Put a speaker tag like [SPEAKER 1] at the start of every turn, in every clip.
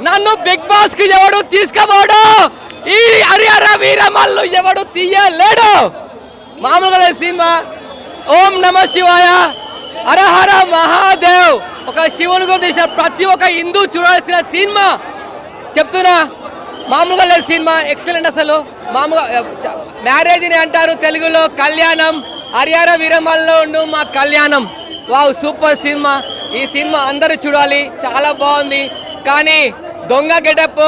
[SPEAKER 1] నన్ను big boss కి ఎవడు తీసుకుపోడు. ఈ హరిహర వీరమల్లు ఎవడు తీయలేడు. మామూలుగా లేదు సినిమా. ఓం నమ శివాయ, హరహర మహాదేవ్. ఒక శివుని గురించి తీసిన ప్రతి ఒక్క హిందూ చూడాల్సిన సినిమా చెప్తున్నా. మామూలుగా లేదు సినిమా, ఎక్సలెంట్. అసలు మామూలుగా మ్యారేజ్ని అంటారు తెలుగులో కళ్యాణం. హరిహర వీరమల్లు ఉండు మా కళ్యాణం. Wow, super cinema. ఈ సినిమా అందరూ చూడాలి, చాలా బాగుంది. కానీ దొంగ గెటప్,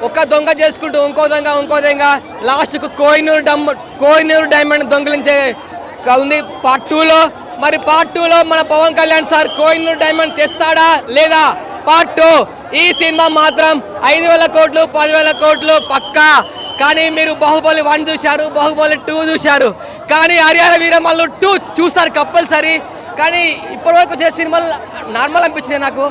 [SPEAKER 1] ఒక దొంగ చేసుకుంటూ ఇంకో దొంగ లాస్ట్కు కోహినూర్ డైమండ్ దొంగలించే ఉంది పార్ట్ 2లో. మరి పార్ట్ 2లో మన పవన్ కళ్యాణ్ సార్ కోహినూర్ డైమండ్ తెస్తాడా లేదా? పార్ట్ 2. ఈ సినిమా మాత్రం 5,000 కోట్లు 10,000 కోట్లు పక్కా. కానీ మీరు బాహుబలి 1 చూశారు, బాహుబలి 2 చూశారు, కానీ హరిహర వీరమల్లు 2 చూస్తారు కంపల్సరీ. కానీ ఇప్పటివరకు వచ్చే సినిమాలు నార్మల్ అనిపించినాయి నాకు.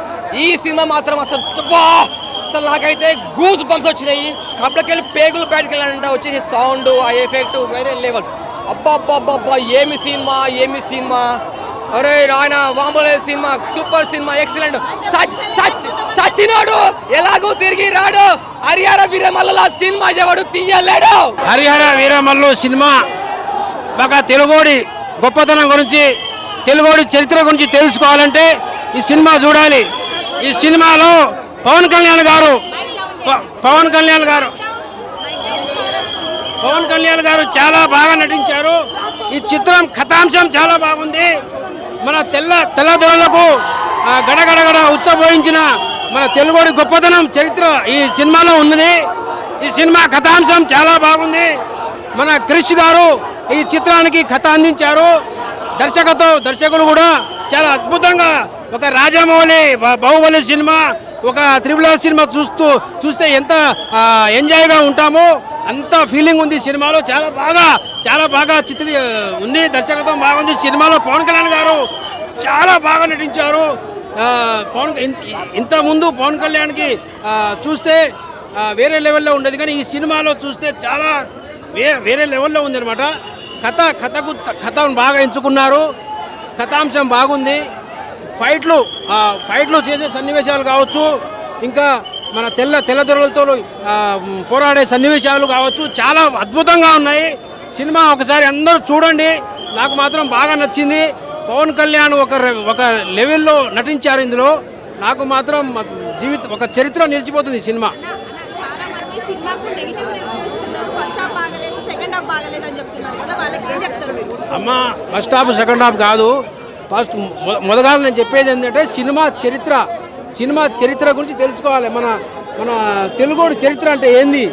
[SPEAKER 1] ఈ సినిమా మాత్రం అసలు నాకైతే గూస్ బంప్స్ వచ్చినాయి. కప్పులకెళ్ళి పేగులు బయటకు వెళ్ళాలంటే వచ్చేసి సౌండ్, ఆ ఎఫెక్ట్ వేరే లెవెల్. అబ్బా ఏమి సినిమా. అరే రాయన వాంబోలే సినిమా, సూపర్ సినిమా, ఎక్సలెంట్. సచినోడు ఎలాగో తిరిగి రాడు. హరిహర వీరమల్లు సినిమా ఎవడు తీయలేడు.
[SPEAKER 2] హరిహర వీరమల్లు సినిమా బాగా తెలుగోడి గొప్పతనం గురించి, తెలుగోడి చరిత్ర గురించి తెలుసుకోవాలంటే ఈ సినిమా చూడాలి. ఈ సినిమాలో పవన్ కళ్యాణ్ గారు చాలా బాగా నటించారు. ఈ చిత్రం కథాంశం చాలా బాగుంది. మన తెల్లదొరలకు గడగడగడ ఉచ్చబోయించిన మన తెలుగోడి గొప్పతనం చరిత్ర ఈ సినిమాలో ఉన్నది. ఈ సినిమా కథాంశం చాలా బాగుంది. మన క్రిష్ గారు ఈ చిత్రానికి కథ అందించారు. దర్శకులు కూడా చాలా అద్భుతంగా, ఒక రాజమౌళి బాహుబలి సినిమా, ఒక త్రిబుల్ ఆర్ సినిమా చూస్తే ఎంత ఎంజాయ్గా ఉంటామో అంత ఫీలింగ్ ఉంది సినిమాలో. చాలా బాగా ఉంది. దర్శకత్వం బాగుంది. సినిమాలో పవన్ కళ్యాణ్ గారు చాలా బాగా నటించారు. ఇంతకుముందు పవన్ కళ్యాణ్కి చూస్తే వేరే లెవెల్లో ఉండేది, కానీ ఈ సినిమాలో చూస్తే చాలా వేరే లెవెల్లో ఉంది అనమాట. కథను బాగా ఎంచుకున్నారు. కథాంశం బాగుంది. ఫైట్లు చేసే సన్నివేశాలు కావచ్చు, ఇంకా మన తెల్లదొరలతో పోరాడే సన్నివేశాలు కావచ్చు, చాలా అద్భుతంగా ఉన్నాయి. సినిమా ఒకసారి అందరూ చూడండి. నాకు మాత్రం బాగా నచ్చింది. పవన్ కళ్యాణ్ ఒక లెవెల్లో నటించారు ఇందులో. నాకు మాత్రం ఒక చరిత్ర నిలిచిపోతుంది సినిమా. అమ్మా, ఫస్ట్ హాఫ్ సెకండ్ హాఫ్ కాదు. మొదగా నేను చెప్పేది ఏంటంటే సినిమా చరిత్ర గురించి తెలుసుకోవాలి. మన తెలుగోడి చరిత్ర అంటే ఏంది,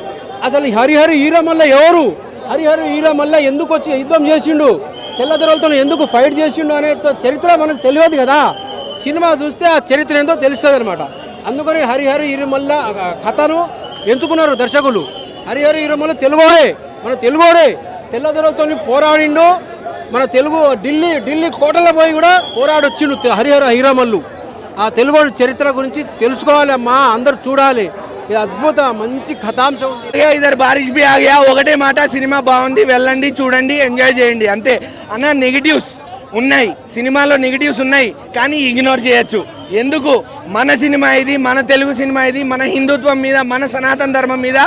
[SPEAKER 2] అసలు హరిహర వీరమల్లు ఎవరు, హరిహర వీరమల్లు ఎందుకు వచ్చి యుద్ధం చేసిండు, తెల్లదొరలతో ఎందుకు ఫైట్ చేసిండు అనే చరిత్ర మనకు తెలియదు కదా. సినిమా చూస్తే ఆ చరిత్ర ఏందో తెలుస్తుంది అనమాట. అందుకని హరిహర వీరమల్లు కథను ఎంచుకున్నారు దర్శకులు. హరిహర వీరమల్లు మన తెలుగోడే తెల్లదొరలతో పోరాడిండు. మన ఢిల్లీ కోటలో పోయి కూడా పోరాడొచ్చిండు హరిహర వీరమల్లు. ఆ తెలుగోడి చరిత్ర గురించి తెలుసుకోవాలి అమ్మా, అందరు చూడాలి. ఇది అద్భుత మంచి కథాంశం ఉంది.
[SPEAKER 3] ఇద్దరు బారిష్ బి ఆగా ఒకటే మాట, సినిమా బాగుంది, వెళ్ళండి, చూడండి, ఎంజాయ్ చేయండి అంతే. అన్న నెగిటివ్స్ ఉన్నాయి, సినిమాలో నెగిటివ్స్ ఉన్నాయి, కానీ ఇగ్నోర్ చేయొచ్చు. ఎందుకు? మన సినిమా ఇది, మన తెలుగు సినిమా ఇది, మన హిందుత్వం మీద, మన సనాతన ధర్మం మీద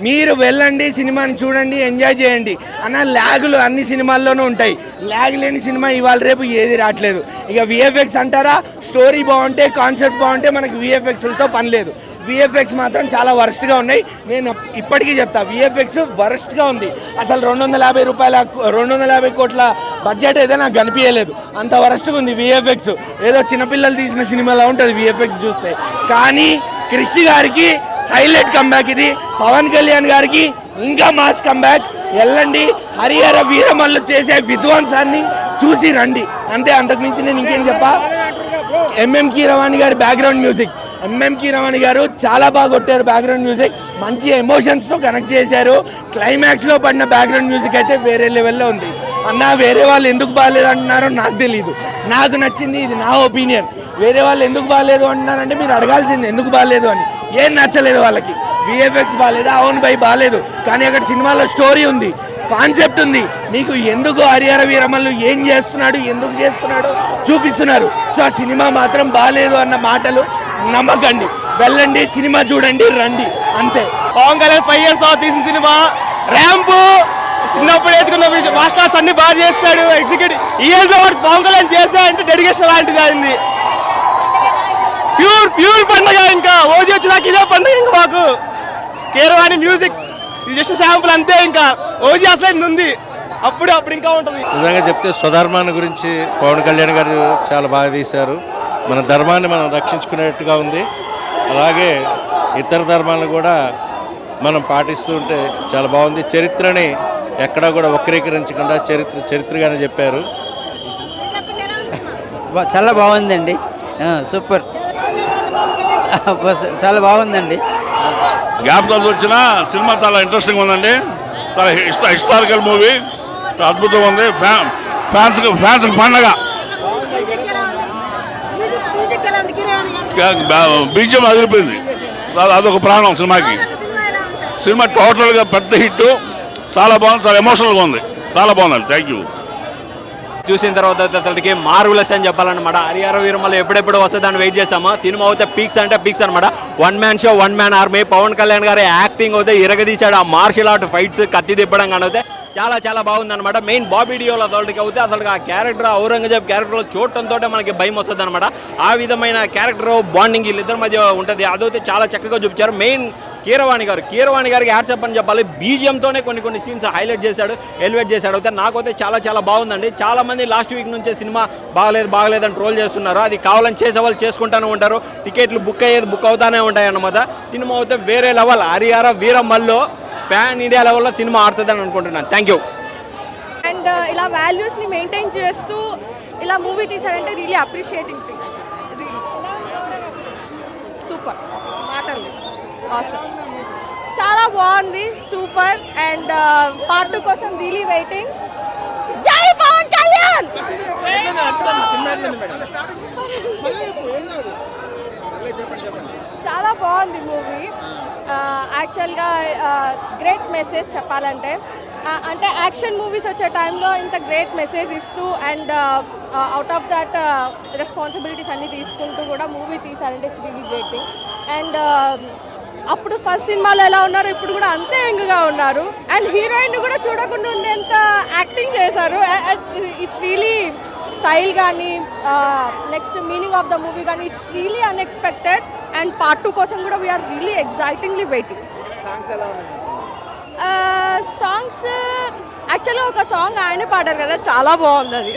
[SPEAKER 3] మీరు వెళ్ళండి, సినిమాని చూడండి, ఎంజాయ్ చేయండి. అన్న ల్యాగులు అన్ని సినిమాల్లోనూ ఉంటాయి. ల్యాగ్ లేని సినిమా ఇవాళ రేపు ఏది రావట్లేదు. ఇక విఎఫ్ఎక్స్ అంటారా, స్టోరీ బాగుంటే, కాన్సెప్ట్ బాగుంటే మనకి విఎఫ్ఎక్స్లతో పని లేదు. విఎఫ్ఎక్స్ మాత్రం చాలా వరస్ట్గా ఉన్నాయి. నేను ఇప్పటికీ చెప్తా, విఎఫ్ఎక్స్ వరస్ట్గా ఉంది. అసలు 250 కోట్ల బడ్జెట్ అయితే నాకు కనిపించలేదు, అంత వరస్ట్గా ఉంది విఎఫ్ఎక్స్. ఏదో చిన్నపిల్లలు తీసిన సినిమాలో ఉంటుంది విఎఫ్ఎక్స్ చూస్తే. కానీ క్రిష్ గారికి హైలైట్ కంబ్యాక్ ఇది, పవన్ కళ్యాణ్ గారికి ఇంకా మాస్ కంబ్యాక్. వెళ్ళండి, హరిహర వీరమల్లు చేసే విధ్వంసాన్ని చూసి రండి అంతే. అంతకుమించి నేను ఇంకేం చెప్పా. ఎంఎం కీరవాణి గారి బ్యాక్గ్రౌండ్ మ్యూజిక్, ఎంఎం కీరవాణి గారు చాలా బాగా కొట్టారు. బ్యాక్గ్రౌండ్ మ్యూజిక్ మంచి ఎమోషన్స్తో కనెక్ట్ చేశారు. క్లైమాక్స్లో పడిన బ్యాక్గ్రౌండ్ మ్యూజిక్ అయితే వేరే లెవెల్లో ఉంది. అన్న వేరే వాళ్ళు ఎందుకు బాగాలేదు అంటున్నారో నాకు తెలియదు, నాకు నచ్చింది, ఇది నా ఒపీనియన్. వేరే వాళ్ళు ఎందుకు బాగాలేదు అంటున్నారంటే మీరు అడగాల్సింది ఎందుకు బాగాలేదు అని. ఏం నచ్చలేదు వాళ్ళకి, విఎఫ్ఎక్స్ బాగాలేదు, అవును బై బాగాలేదు, కానీ అక్కడ సినిమాలో స్టోరీ ఉంది, కాన్సెప్ట్ ఉంది. మీకు ఎందుకు హరిహర వీరమల్లు ఏం చేస్తున్నాడు, ఎందుకు చేస్తున్నాడు చూపిస్తున్నారు. సో ఆ సినిమా మాత్రం బాగాలేదు అన్న మాటలు నమ్మకండి. వెళ్ళండి, సినిమా చూడండి, రండి, అంతే.
[SPEAKER 4] పవన్ కళ్యాణ్ 5 years తర్వాత తీసిన సినిమా ర్యాంపు. చిన్నప్పుడు నేర్చుకున్న మార్షల్ ఆర్ట్స్ అన్ని బాగా చేస్తాడు. ఎగ్జిక్యూటివ్ ఈ ఏజ్ లో పవన్ కళ్యాణ్ చేస్తాడంటే డెడికేషన్ లాంటిది అయింది. ప్యూర్ పండుగ. ఇంకా ఓజీ వచ్చినాక ఇదే పండుగ. ఇంకా మాకు కీరవాణి మ్యూజిక్ ఇది జస్ట్ శాంపుల్ అంతే. ఇంకా ఓజీ అసలు ఉంది, అప్పుడు ఇంకా ఉంటుంది.
[SPEAKER 5] నిజంగా చెప్తే స్వధర్మాన్ని గురించి పవన్ కళ్యాణ్ గారు చాలా బాగా తీశారు. మన ధర్మాన్ని మనం రక్షించుకునేట్టుగా ఉంది. అలాగే ఇతర ధర్మాలను కూడా మనం పాటిస్తూ ఉంటే చాలా బాగుంది. చరిత్రని ఎక్కడా కూడా వక్రీకరించకుండా చరిత్రగానే చెప్పారు.
[SPEAKER 6] చాలా బాగుందండి, సూపర్, చాలా బాగుందండి.
[SPEAKER 7] జ్ఞాపకాలు వచ్చిన సినిమా చాలా ఇంట్రెస్టింగ్ ఉందండి. చాలా హిస్టారికల్ మూవీ, అద్భుతంగా ఉంది. ఫ్యాన్స్ పండగ. బీజం అదిరిపోయింది, అదొక ప్రాణం సినిమాకి. సినిమా టోటల్గా పెద్ద హిట్, చాలా బాగుంది, చాలా ఎమోషనల్గా ఉంది, చాలా బాగుందండి. Thank you.
[SPEAKER 8] చూసిన తర్వాత అతడికి మార్వెలస్ అని చెప్పాలన్నమాట. హరిహర వీరమల్లు ఎప్పుడెప్పుడు వస్తుందని వెయిట్ చేస్తామా. సినిమా అయితే పీక్స్ అంటే పీక్స్ అనమాట. 1 man show, 1 man army. Pawan Kalyan గారి యాక్టింగ్ అయితే ఇరగదీశాడు. ఆ మార్షల్ ఆర్ట్ ఫైట్స్, కత్తి తిప్పడం కానీ అయితే చాలా బాగుందన్నమాట. మెయిన్ బాబీ డియోల్ అతడికి అయితే అసలు ఆ క్యారెక్టర్, ఔరంగజేబ్ క్యారెక్టర్లో చూడటంతో మనకి భయం వస్తుంది అనమాట. ఆ విధమైన క్యారెక్టర్ బాండింగ్ వీళ్ళిద్దరి మధ్య ఉంటుంది. అదైతే చాలా చక్కగా చూపించారు. మెయిన్ కీరవాణి గారికి యాడ్సప్ అని చెప్పాలి. బీజిఎంతోనే కొన్ని సీన్స్ హైలైట్ చేశాడు, ఎలివేట్ చేశాడు. అయితే నాకైతే చాలా బాగుందండి. చాలా మంది లాస్ట్ వీక్ నుంచే సినిమా బాగలేదని ట్రోల్ చేస్తున్నారు. అది కావాలని చేసేవాళ్ళు చేసుకుంటూనే ఉంటారు. టికెట్లు బుక్ అవుతానే ఉంటాయి అన్నమాట. సినిమా అయితే వేరే level. Harihara Veeramallu pan India లెవెల్లో సినిమా ఆడుతుందని అనుకుంటున్నాను. Thank you.
[SPEAKER 9] అండ్ ఇలా వాల్యూస్ని మెయింటైన్ చేస్తూ ఇలా మూవీ తీసారంటే really appreciating thing. Really super, మాటలు ఆసమ్, చాలా బాగుంది, సూపర్. అండ్ పార్ట్ 2 కోసం రియలీ వెయిటింగ్. జై పవన్ కళ్యాణ్. చాలా బాగుంది మూవీ. యాక్చువల్గా గ్రేట్ మెసేజ్ చెప్పాలంటే. అంటే యాక్షన్ మూవీస్ వచ్చే టైంలో ఇంత గ్రేట్ మెసేజ్ ఇస్తూ and out of that responsibilities అన్నీ తీసుకుంటూ కూడా మూవీ తీసారంటే it's really great thing. And అప్పుడు ఫస్ట్ సినిమాలో ఎలా ఉన్నారు, ఇప్పుడు కూడా అంతే యంగ్గా ఉన్నారు. అండ్ హీరోయిన్ కూడా చూడకుండా ఉండేంత యాక్టింగ్ చేశారు. ఇట్స్ రియలీ స్టైల్ కానీ next meaning of the movie కానీ it's really unexpected. And part 2 కోసం కూడా we're really excitingly waiting. Songs యాక్చువల్గా ఒక సాంగ్ ఆయనే పాడారు కదా, చాలా బాగుంది అది.